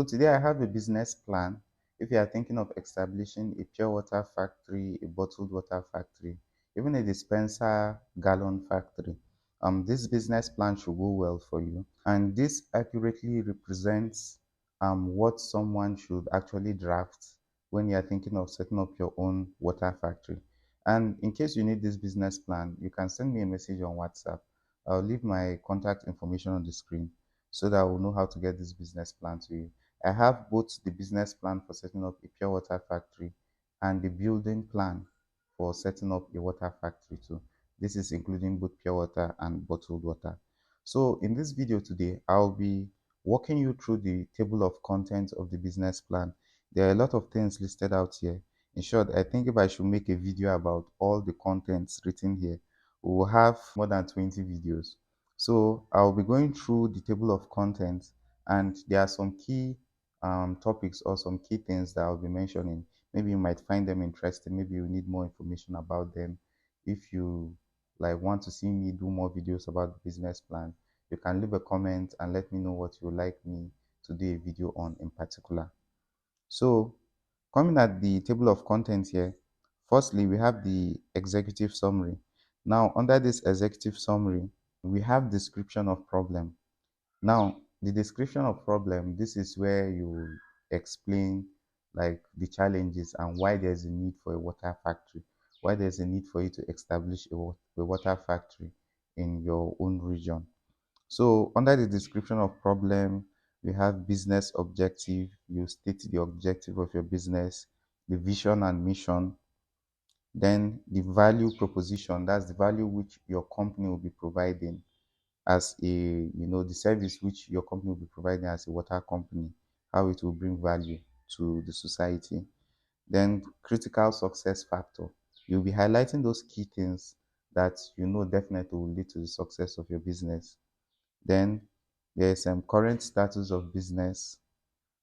So today I have a business plan. If you are thinking of establishing a pure water factory, a bottled water factory, even a dispenser gallon factory, this business plan should go well for you. And this accurately represents what someone should actually draft when you are thinking of setting up your own water factory. And in case you need this business plan, you can send me a message on WhatsApp. I'll leave my contact information on the screen so that I will know how to get this business plan to you. I have both the business plan for setting up a pure water factory and the building plan for setting up a water factory too. This is including both pure water and bottled water. So in this video today, I'll be walking you through the table of contents of the business plan. There are a lot of things listed out here. In short, I think if I should make a video about all the contents written here, we will have more than 20 videos. So I'll be going through the table of contents, and there are some key topics or some key things that I'll be mentioning. Maybe you might find them interesting. Maybe you need more information about them. If you want to see me do more videos about the business plan, you can leave a comment and let me know what you would like me to do a video on in particular. So coming at the table of contents here, firstly, we have the executive summary. Now, under this executive summary, we have description of problem. Now, the description of problem, this is where you explain the challenges and why there's a need for a water factory, why there's a need for you to establish a water factory in your own region. So under the description of problem, we have business objective. You state the objective of your business, the vision and mission, then the value proposition, that's the value which your company will be providing as the service which your company will be providing as a water company, how it will bring value to the society. Then critical success factor, you'll be highlighting those key things that definitely will lead to the success of your business. Then there's current status of business.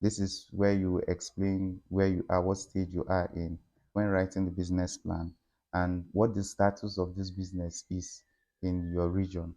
This is where you explain where you are, what stage you are in when writing the business plan, and what the status of this business is in your region.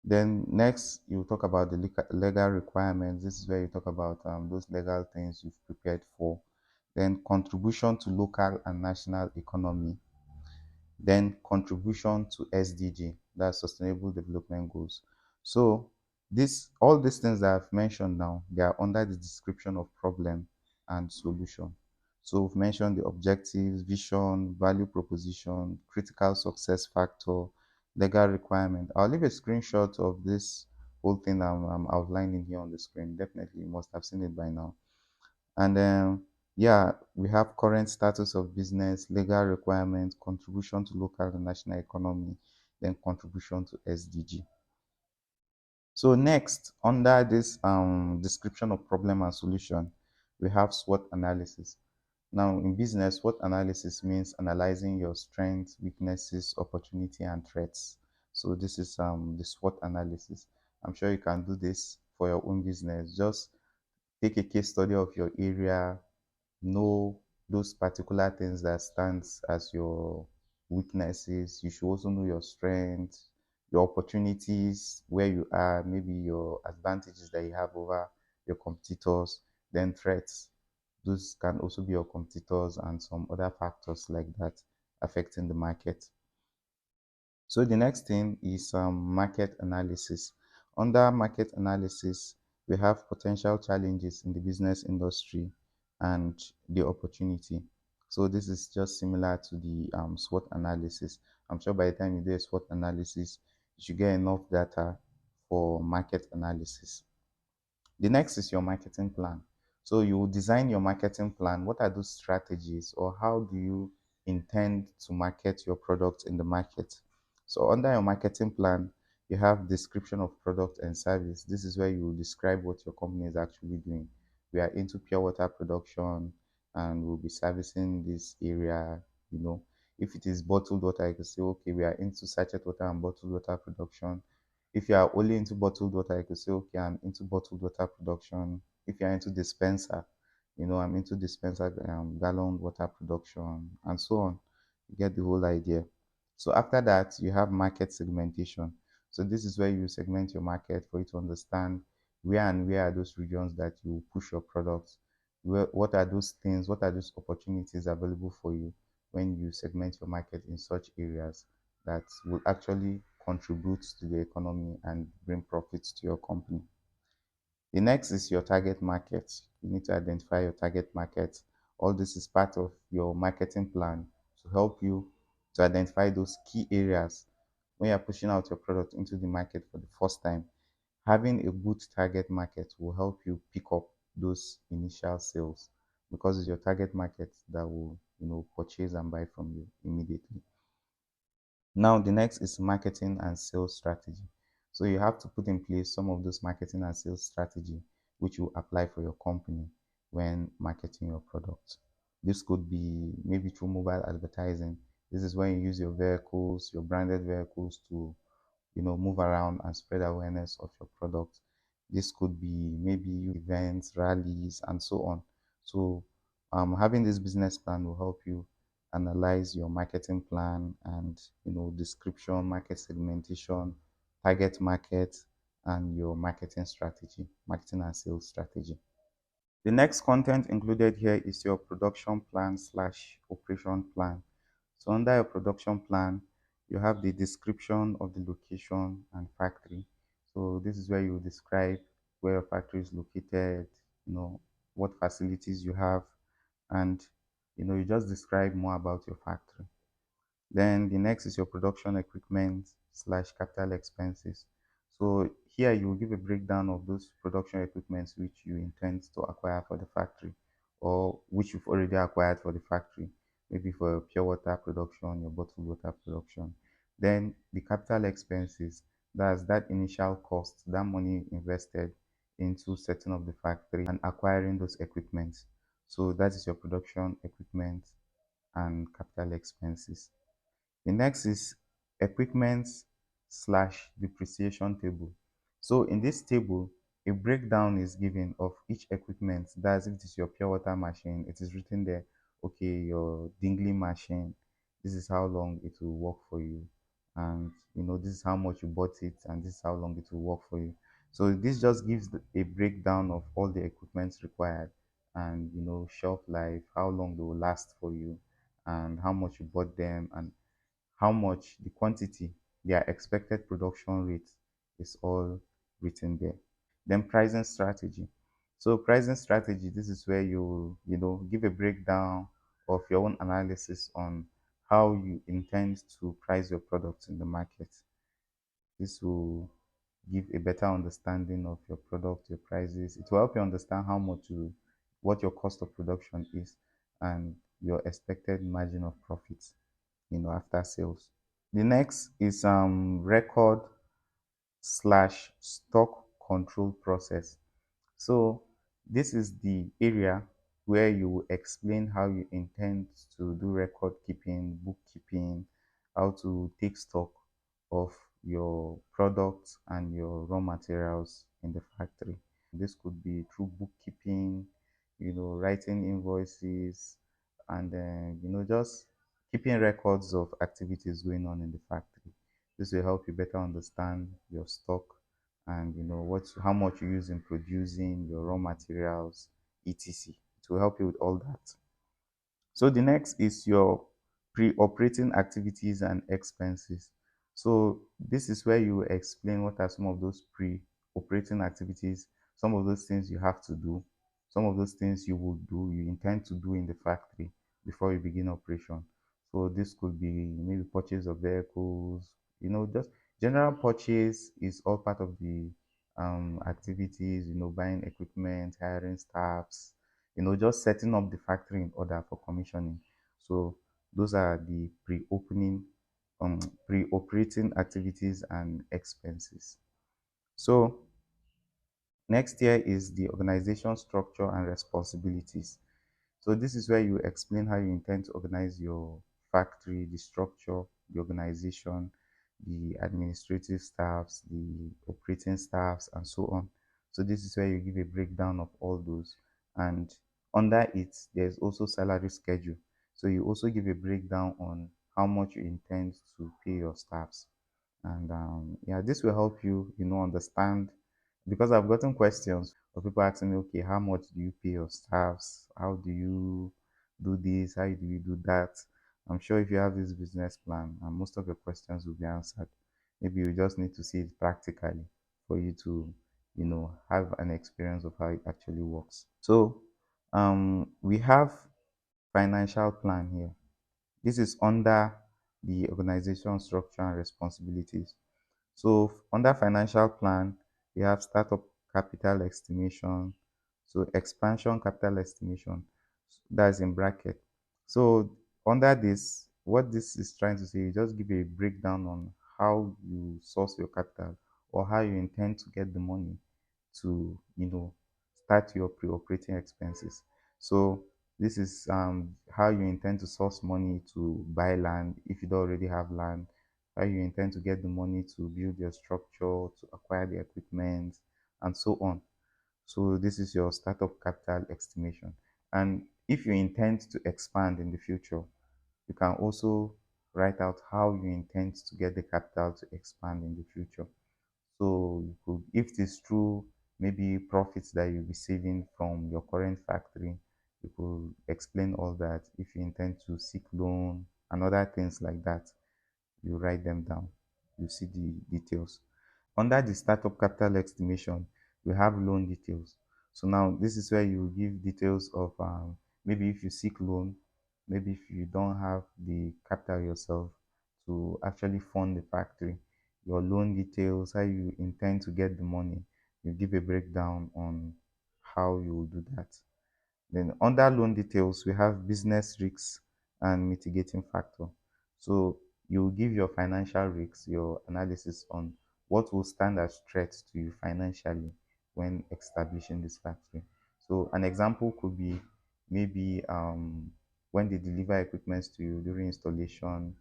Then next, you talk about the legal requirements. This is where you talk about those legal things you've prepared for. Then contribution to local and national economy. Then contribution to SDG, that's Sustainable Development Goals. So all these things that I've mentioned now, they are under the description of problem and solution. So we've mentioned the objectives, vision, value proposition, critical success factor, legal requirement. I'll leave a screenshot of this whole thing I'm outlining here on the screen. Definitely, you must have seen it by now. And then, yeah, we have current status of business, legal requirements, contribution to local and national economy, then contribution to SDG. So next, under this description of problem and solution, we have SWOT analysis. Now, in business, SWOT analysis means analyzing your strengths, weaknesses, opportunity, and threats. So this is the SWOT analysis. I'm sure you can do this for your own business. Just take a case study of your area, know those particular things that stands as your weaknesses. You should also know your strengths, your opportunities, where you are, maybe your advantages that you have over your competitors, then threats. Those can also be your competitors and some other factors like that affecting the market. So the next thing is market analysis. Under market analysis, we have potential challenges in the business industry and the opportunity. So this is just similar to the SWOT analysis. I'm sure by the time you do a SWOT analysis, you should get enough data for market analysis. The next is your marketing plan. So you will design your marketing plan. What are those strategies, or how do you intend to market your product in the market? So under your marketing plan, you have description of product and service. This is where you will describe what your company is actually doing. We are into pure water production and we'll be servicing this area, you know. If it is bottled water, you can say, okay, we are into sachet water and bottled water production. If you are only into bottled water, you could say, okay, I'm into bottled water production. If you're into dispenser, I'm into dispenser gallon water production, and so on. You get the whole idea. So after that, you have market segmentation. So this is where you segment your market for you to understand where are those regions that you push your products, what are those things, what are those opportunities available for you when you segment your market in such areas that will actually contribute to the economy and bring profits to your company. The next is your target market. You need to identify your target market. All this is part of your marketing plan to help you to identify those key areas when you're pushing out your product into the market for the first time. Having a good target market will help you pick up those initial sales because it's your target market that will, purchase and buy from you immediately. Now, the next is marketing and sales strategy. So you have to put in place some of those marketing and sales strategy which you apply for your company when marketing your product. This could be maybe through mobile advertising. This is when you use your vehicles, your branded vehicles to move around and spread awareness of your product. This could be maybe events, rallies, and so on. So, having this business plan will help you analyze your marketing plan and description, market segmentation, target market, and your marketing strategy, marketing and sales strategy. The next content included here is your production plan slash operation plan. So under your production plan, you have the description of the location and factory. So this is where you describe where your factory is located, what facilities you have, and you just describe more about your factory. Then the next is your production equipment slash capital expenses. So here you will give a breakdown of those production equipments which you intend to acquire for the factory or which you've already acquired for the factory, maybe for your pure water production, your bottled water production. Then the capital expenses, that's that initial cost, that money invested into setting up the factory and acquiring those equipments. So that is your production equipment and capital expenses. The next is equipment slash depreciation table. So in this table, a breakdown is given of each equipment. That's if it is your pure water machine, it is written there, okay, your dingling machine, this is how long it will work for you. And this is how much you bought it, and this is how long it will work for you. So this just gives a breakdown of all the equipments required and shelf life, how long they will last for you, and how much you bought them, and how much, the quantity, their expected production rate is all written there. Then pricing strategy. So pricing strategy, this is where you give a breakdown of your own analysis on how you intend to price your products in the market. This will give a better understanding of your product, your prices. It will help you understand what your cost of production is and your expected margin of profit, after sales. The next is record slash stock control process. So this is the area where you will explain how you intend to do record keeping, bookkeeping, how to take stock of your products and your raw materials in the factory. This could be through bookkeeping, writing invoices, and then, just keeping records of activities going on in the factory. This will help you better understand your stock and how much you use in producing your raw materials, etc. It will help you with all that. So the next is your pre-operating activities and expenses. So this is where you explain what are some of those pre-operating activities, some of those things you have to do, some of those things you will do, you intend to do in the factory before you begin operation. So this could be maybe purchase of vehicles, just general purchase is all part of the activities, buying equipment, hiring staffs, just setting up the factory in order for commissioning. So those are the um, pre-operating activities and expenses. So next here is the organization structure and responsibilities. So this is where you explain how you intend to organize your factory, the structure, the organization, the administrative staffs, the operating staffs, and so on. So this is where you give a breakdown of all those. And under it, there's also salary schedule. So you also give a breakdown on how much you intend to pay your staffs. And yeah, this will help you, understand because I've gotten questions of people asking me, okay, how much do you pay your staffs? How do you do this? How do you do that? I'm sure if you have this business plan, and most of your questions will be answered. Maybe you just need to see it practically for you to, have an experience of how it actually works. So, we have financial plan here. This is under the organization structure and responsibilities. So under financial plan, we have startup capital estimation. So expansion capital estimation, that's in bracket. So under this, what this is trying to say, you just give a breakdown on how you source your capital or how you intend to get the money to, start your pre-operating expenses. So this is how you intend to source money to buy land if you don't already have land, how you intend to get the money to build your structure, to acquire the equipment, and so on. So this is your startup capital estimation. And if you intend to expand in the future, you can also write out how you intend to get the capital to expand in the future. So you could, if it is true, maybe profits that you'll be saving from your current factory, you could explain all that. If you intend to seek loan and other things like that, you write them down. You see the details. Under the startup capital estimation, we have loan details. So now this is where you give details of maybe if you seek loan, maybe if you don't have the capital yourself to actually fund the factory, your loan details, how you intend to get the money. You give a breakdown on how you will do that. Then under loan details, we have business risks and mitigating factor. So you give your financial risks, your analysis on what will stand as threats to you financially when establishing this factory. So an example could be maybe when they deliver equipment to you during installation,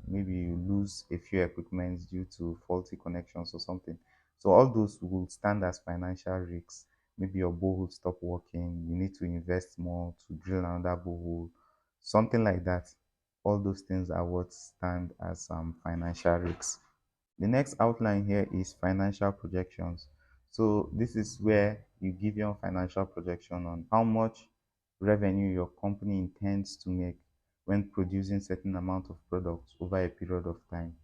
maybe you lose a few equipments due to faulty connections or something. So all those will stand as financial risks. Maybe your borehole stop working, you need to invest more to drill another borehole, something like that. All those things are what stand as financial risks. The next outline here is financial projections. So this is where you give your financial projection on how much revenue your company intends to make when producing certain amount of products over a period of time.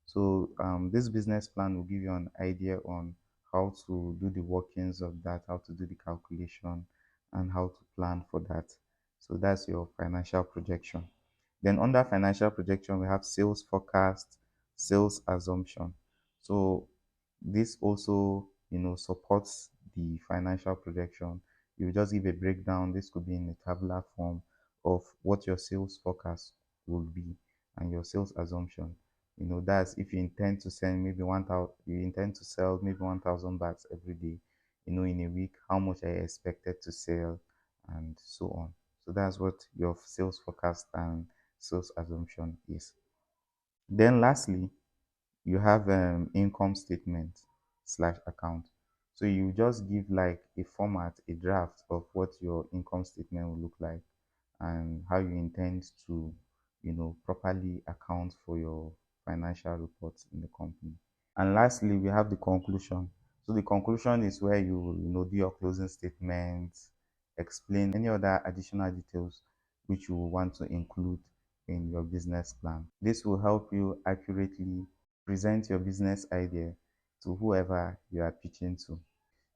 So this business plan will give you an idea on how to do the workings of that, how to do the calculation, and how to plan for that. So that's your financial projection. Then under financial projection, we have sales forecast, sales assumption. So this also, supports the financial projection. You just give a breakdown. This could be in a tabular form of what your sales forecast will be and your sales assumption. That's if you intend to sell maybe 1,000, you intend to sell maybe 1,000 bags every day. In a week, how much are you expected to sell, and so on. So that's what your sales forecast and sales assumption is. Then lastly, you have income statement slash account. So you just give like a format, a draft of what your income statement will look like and how you intend to, properly account for your financial reports in the company. And lastly, we have the conclusion. So the conclusion is where you do your closing statement, explain any other additional details which you will want to include in your business plan. This will help you accurately present your business idea to whoever you are pitching to.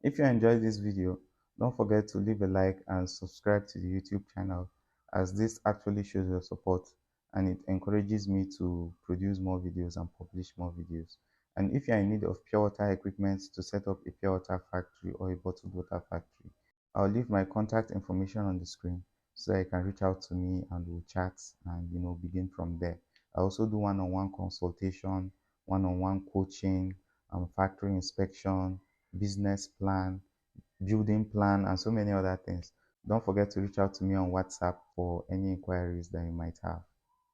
If you enjoyed this video, don't forget to leave a like and subscribe to the YouTube channel, as this actually shows your support and it encourages me to produce more videos and publish more videos. And if you are in need of pure water equipment to set up a pure water factory or a bottled water factory, I'll leave my contact information on the screen so that you can reach out to me and we'll chat and begin from there. I also do one-on-one consultation, one-on-one coaching, factory inspection, business plan, building plan, and so many other things. Don't forget to reach out to me on WhatsApp for any inquiries that you might have.